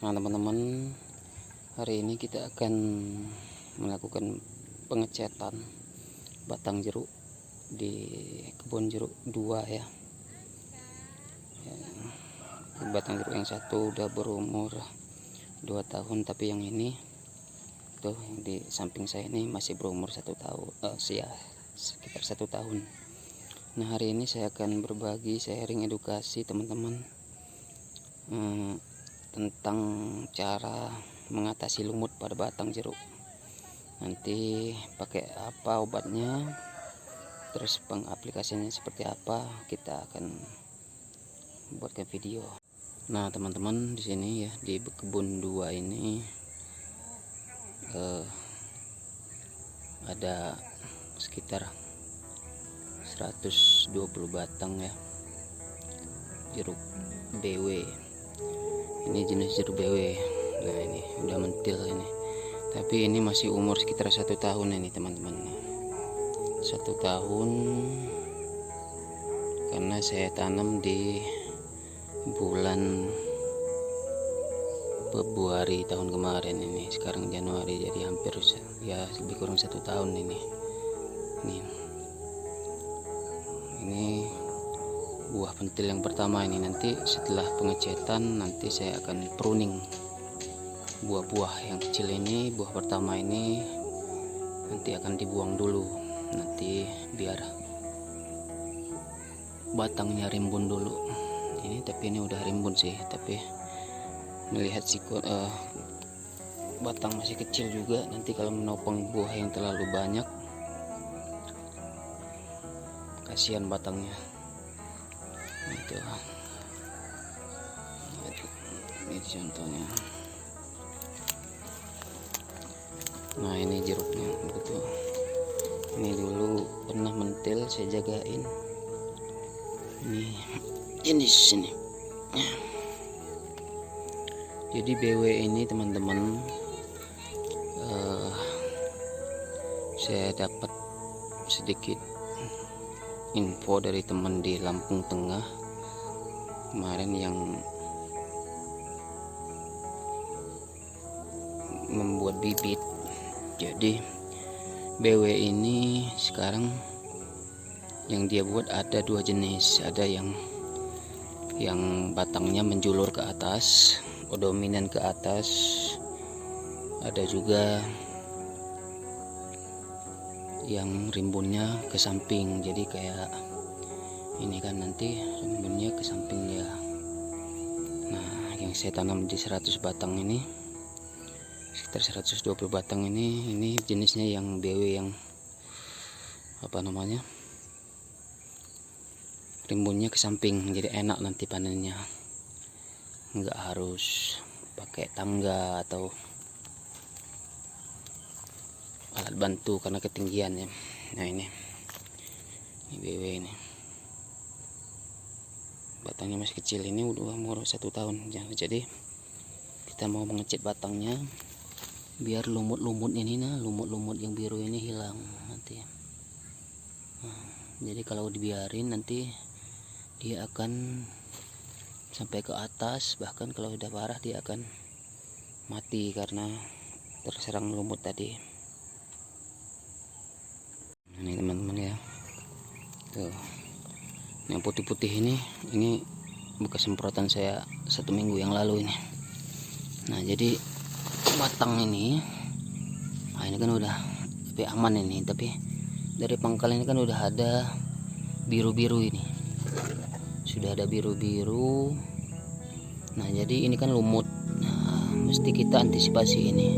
Nah teman-teman, hari ini kita akan melakukan pengecetan batang jeruk di kebun jeruk 2 ya. Batang jeruk yang satu udah berumur 2 tahun, tapi yang ini tuh yang di samping saya ini masih berumur 1 tahun, sekitar 1 tahun. Nah hari ini saya akan berbagi sharing edukasi teman-teman tentang cara mengatasi lumut pada batang jeruk. Nanti pakai apa obatnya, terus pengaplikasiannya seperti apa, kita akan buatkan video. Nah teman-teman, di sini ya di kebun 2 ini ada sekitar 120 batang ya jeruk BW. Ini jenis jeruk BW. Nah ini udah mentil ini, tapi ini masih umur sekitar 1 tahun ini teman-teman. 1 tahun karena saya tanam di bulan Februari tahun kemarin ini. Sekarang Januari, jadi hampir ya lebih kurang 1 tahun ini. Ini buah pentil yang pertama ini. Nanti setelah pengecetan nanti saya akan pruning buah-buah yang kecil ini. Buah pertama ini nanti akan dibuang dulu, nanti biar batangnya rimbun dulu. Ini tapi ini udah rimbun sih, tapi melihat batang masih kecil juga. Nanti kalau menopang buah yang terlalu banyak, kasihan batangnya. Itu ini contohnya. Nah ini jeruknya begitu. Ini dulu pernah mentil, saya jagain. Ini jenis ini. Jadi BW ini teman-teman, saya dapat sedikit info dari teman di Lampung Tengah kemarin yang membuat bibit. Jadi BW ini sekarang yang dia buat ada 2 jenis. Ada yang batangnya menjulur ke atas, dominan ke atas. Ada juga yang rimbunnya ke samping, jadi kayak ini kan, nanti rimbunnya ke samping dia. Nah yang saya tanam di 100 batang ini, sekitar 120 batang ini jenisnya yang BW, yang apa namanya, rimbunnya ke samping, jadi enak nanti panennya, nggak harus pakai tangga atau alat bantu karena ketinggian ya. Nah ini BW ini batangnya masih kecil, ini udah umur 1 tahun. Jadi kita mau mengecet batangnya biar lumut-lumut ini, lumut-lumut yang biru ini hilang nanti. Nah, jadi kalau dibiarin nanti dia akan sampai ke atas, bahkan kalau udah parah dia akan mati karena terserang lumut tadi. Ini teman-teman ya, tuh yang putih-putih ini bekas semprotan saya 1 minggu yang lalu ini. Nah jadi batang ini, nah ini kan udah aman ini, tapi dari pangkal ini kan udah ada biru-biru ini, sudah ada biru-biru. Nah jadi ini kan lumut. Nah, mesti kita antisipasi ini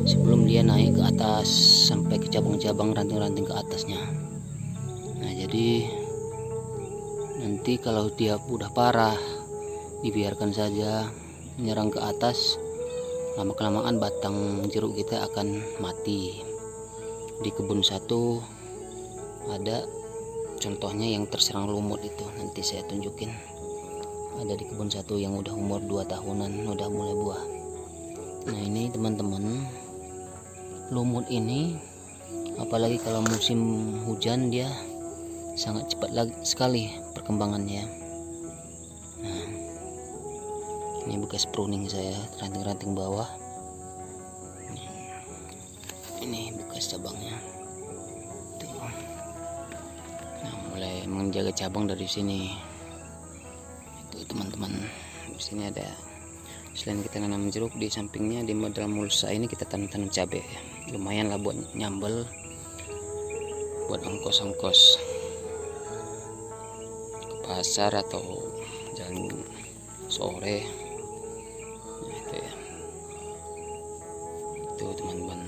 sebelum dia naik ke atas sampai ke cabang-cabang, ranting-ranting ke atasnya. Nah jadi nanti kalau dia udah parah dibiarkan saja menyerang ke atas, lama-kelamaan batang jeruk kita akan mati. Di kebun 1 ada contohnya yang terserang lumut itu, nanti saya tunjukin. Ada di kebun 1 yang udah umur 2 tahunan, udah mulai buah. Nah ini teman-teman, lumut ini apalagi kalau musim hujan dia sangat cepat sekali perkembangannya. Nah Ini bekas pruning saya, ranting-ranting bawah. Ini bekas cabangnya. Tuh. Nah, mulai menjaga cabang dari sini. Itu teman-teman. Di sini ada, selain kita nanam jeruk, di sampingnya di dalam mulsa ini kita tanam cabai. Lumayan lah buat nyambel, buat ongkos-ongkos ke pasar atau jalan sore. Nah, itu ya. Itu teman-teman.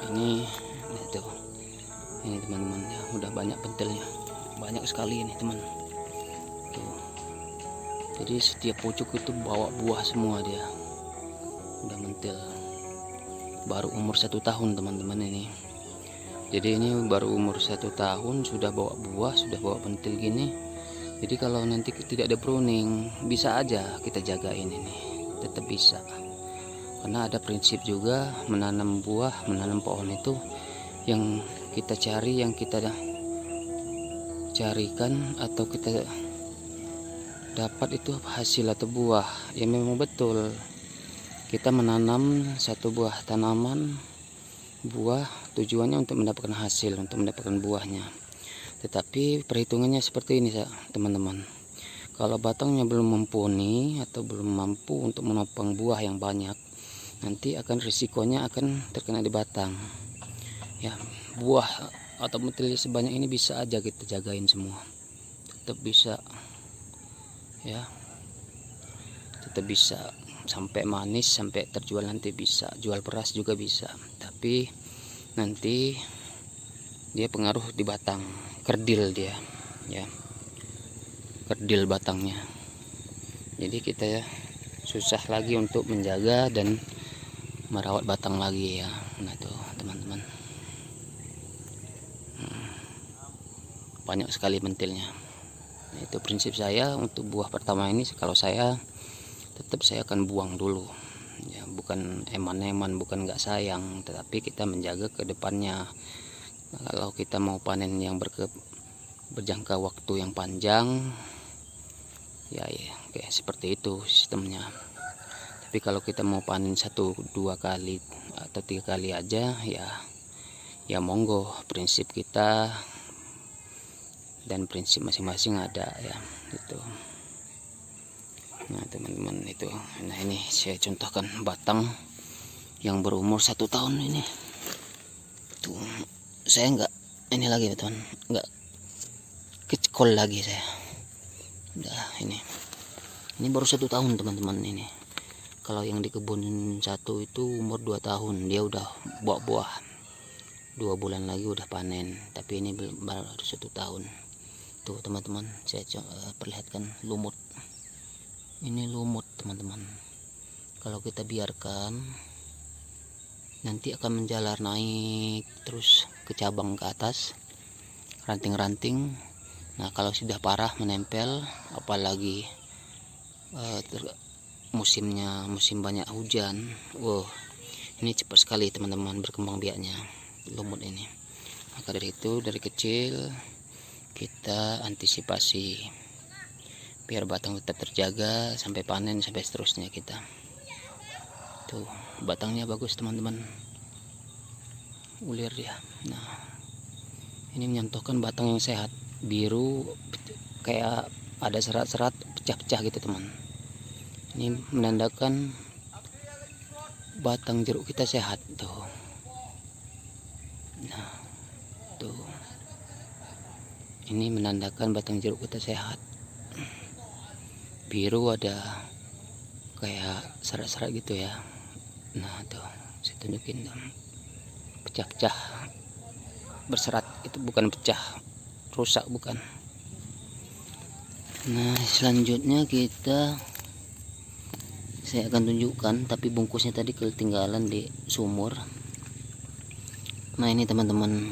Ini teman-teman ya, udah banyak pentilnya, banyak sekali ini teman. Tuh. Jadi setiap pucuk itu bawa buah semua, dia udah mentil. Baru umur 1 tahun teman-teman ini. Jadi ini baru umur 1 tahun sudah bawa buah, sudah bawa pentil gini. Jadi kalau nanti tidak ada pruning, bisa aja kita jagain ini, tetap bisa. Karena ada prinsip juga menanam buah, menanam pohon itu yang kita cari, yang kita carikan atau kita dapat itu hasil atau buah. Ya memang betul, kita menanam satu buah tanaman, buah tujuannya untuk mendapatkan hasil, untuk mendapatkan buahnya. Tetapi perhitungannya seperti ini teman-teman. Kalau batangnya belum mumpuni atau belum mampu untuk menopang buah yang banyak, nanti akan risikonya akan terkena di batang. Ya, buah atau pentil sebanyak ini bisa aja kita jagain semua, tetap bisa ya, tetap bisa sampai manis, sampai terjual nanti bisa, jual beras juga bisa. Tapi nanti dia pengaruh di batang, kerdil dia ya, kerdil batangnya. Jadi kita ya susah lagi untuk menjaga dan merawat batang lagi ya. Nah tuh teman-teman, banyak sekali pentilnya. Nah, itu prinsip saya untuk buah pertama ini. Kalau saya tetap saya akan buang dulu ya, bukan eman-eman, bukan nggak sayang, tetapi kita menjaga ke depannya. Kalau kita mau panen yang berjangka waktu yang panjang ya, kayak seperti itu sistemnya. Tapi kalau kita mau panen 1-2 kali atau 3 kali aja ya monggo, prinsip kita dan prinsip masing-masing ada ya itu. Nah teman-teman itu, nah ini saya contohkan batang yang berumur 1 tahun ini. Tuh saya enggak ini lagi teman, enggak kecekol lagi saya. Udah ini baru 1 tahun teman-teman ini. Kalau yang di kebun satu itu umur 2 tahun, dia udah buah-buah. 2 bulan lagi udah panen, tapi ini baru 1 tahun. Tuh teman-teman, saya perlihatkan lumut. Ini lumut teman-teman. Kalau kita biarkan nanti akan menjalar naik terus ke cabang ke atas, ranting-ranting. Nah kalau sudah parah menempel, apalagi musim banyak hujan, ini cepat sekali teman-teman berkembang biaknya lumut ini. Maka dari itu dari kecil kita antisipasi biar batang tetap terjaga sampai panen, sampai seterusnya kita. Tuh batangnya bagus teman-teman, ulir dia. Nah ini menyontohkan batang yang sehat, biru kayak ada serat-serat pecah-pecah gitu teman. Ini menandakan batang jeruk kita sehat tuh. Nah tuh, ini menandakan batang jeruk kita sehat. Biru ada kayak serat-serat gitu ya. Nah tuh saya tunjukin tuh, pecah-pecah berserat, itu bukan pecah rusak, bukan. Nah selanjutnya saya akan tunjukkan, tapi bungkusnya tadi ketinggalan di sumur. Nah ini teman-teman,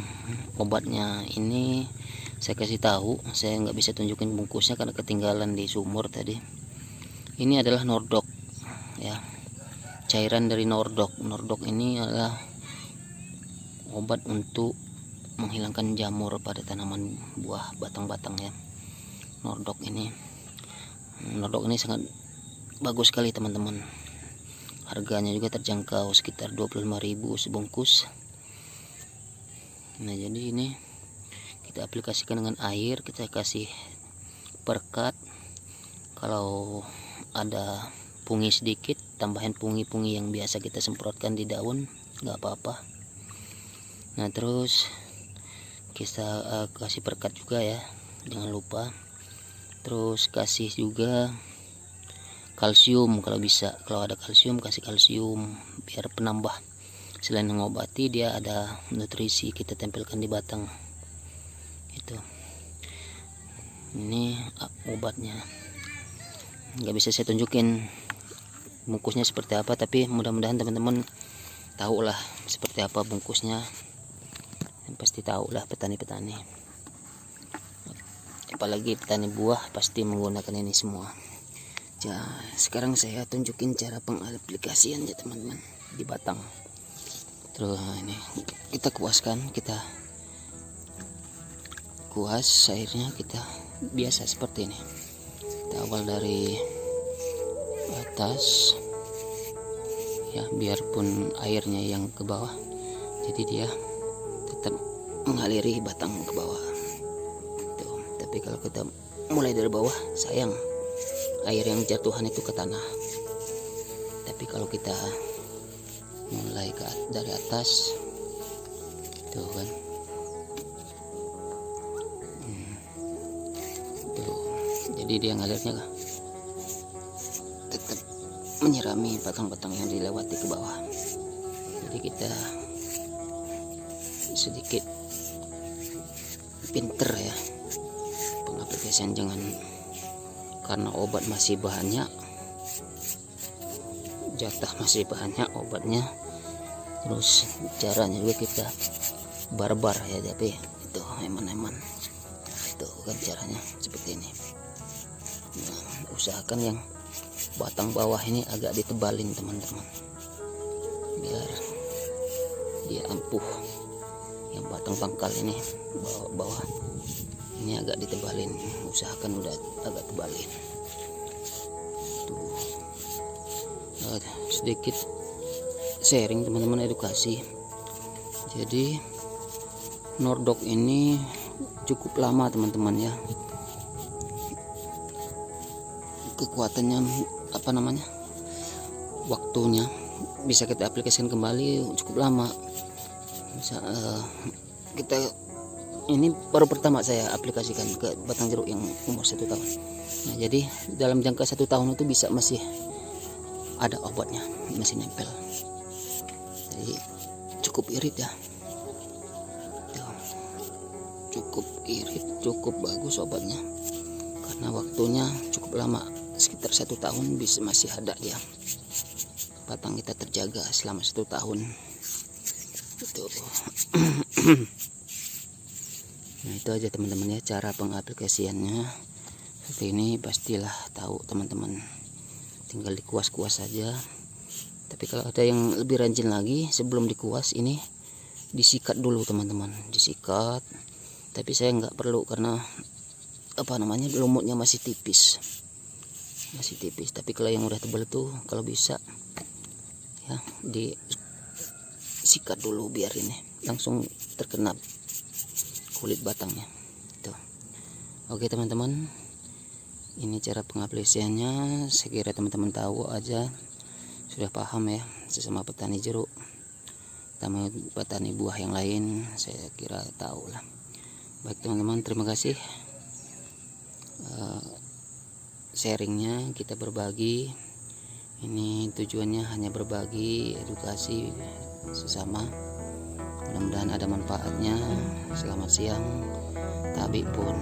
obatnya ini saya kasih tahu, saya nggak bisa tunjukin bungkusnya karena ketinggalan di sumur tadi. Ini adalah Nordok ya, cairan dari Nordok. Nordok ini adalah obat untuk menghilangkan jamur pada tanaman buah batang-batang ya. Nordok ini sangat bagus sekali teman-teman. Harganya juga terjangkau, sekitar 25.000 sebungkus. Nah jadi ini kita aplikasikan dengan air, kita kasih perkat. Kalau ada pungi sedikit, tambahin pungi-pungi yang biasa kita semprotkan di daun, nggak apa-apa. Nah terus kita kasih perkat juga ya, jangan lupa. Terus kasih juga kalsium kalau bisa, kalau ada kalsium kasih kalsium biar penambah. Selain mengobati, dia ada nutrisi, kita tempelkan di batang. Itu ini obatnya, nggak bisa saya tunjukin bungkusnya seperti apa, tapi mudah-mudahan teman-teman tahu lah seperti apa bungkusnya. Yang pasti tahu lah petani-petani, apalagi petani buah pasti menggunakan ini semua. Sekarang saya tunjukin cara pengaplikasian ya teman-teman di batang. Terus ini kita kuaskan, kita kuas airnya, kita biasa seperti ini. Kita awal dari atas ya, biarpun airnya yang ke bawah, jadi dia tetap mengaliri batang ke bawah. Tuh, tapi kalau kita mulai dari bawah, sayang air yang jatuhan itu ke tanah. Tapi kalau kita mulai dari atas, tuh kan, tuh, jadi dia ngalirnya tetap menyirami batang-batang yang dilewati ke bawah. Jadi kita sedikit pinter ya pengaplikasian, jangan karena obat masih banyak, jatah masih banyak obatnya, terus caranya juga kita barbar ya, tapi itu eman-eman itu kan caranya seperti ini. Nah, usahakan yang batang bawah ini agak ditebalin teman-teman, biar dia ampuh. Yang batang pangkal ini bawah ini agak ditebalin, usahakan udah agak tebalin. Tuh, sedikit sharing teman-teman, edukasi. Jadi Nordok ini cukup lama teman-teman ya, kekuatannya apa namanya, waktunya bisa kita aplikasikan kembali cukup lama. Bisa, kita ini baru pertama saya aplikasikan ke batang jeruk yang umur 1 tahun. Nah, jadi dalam jangka 1 tahun itu bisa masih ada obatnya, masih nempel. Jadi cukup irit ya, cukup irit, cukup bagus obatnya, karena waktunya cukup lama, sekitar 1 tahun bisa masih ada dia. Batang kita terjaga selama 1 tahun. Itu. Nah itu aja teman-teman ya, cara pengaplikasiannya seperti ini. Pastilah tahu teman-teman, tinggal dikuas-kuas saja. Tapi kalau ada yang lebih rajin lagi, sebelum dikuas ini disikat dulu teman-teman, disikat. Tapi saya nggak perlu karena apa namanya, lumutnya masih tipis, tapi kalau yang udah tebal itu kalau bisa ya disikat dulu biar ini langsung terkena kulit batangnya. Tuh. Oke teman-teman, ini cara pengaplikasiannya. Saya kira teman-teman tahu aja, sudah paham ya, sesama petani jeruk, sama petani buah yang lain, saya kira tahu lah. Baik teman-teman, terima kasih sharingnya, kita berbagi. Ini tujuannya hanya berbagi, edukasi sesama. Mudah-mudahan ada manfaatnya. Selamat siang, Tabi pun.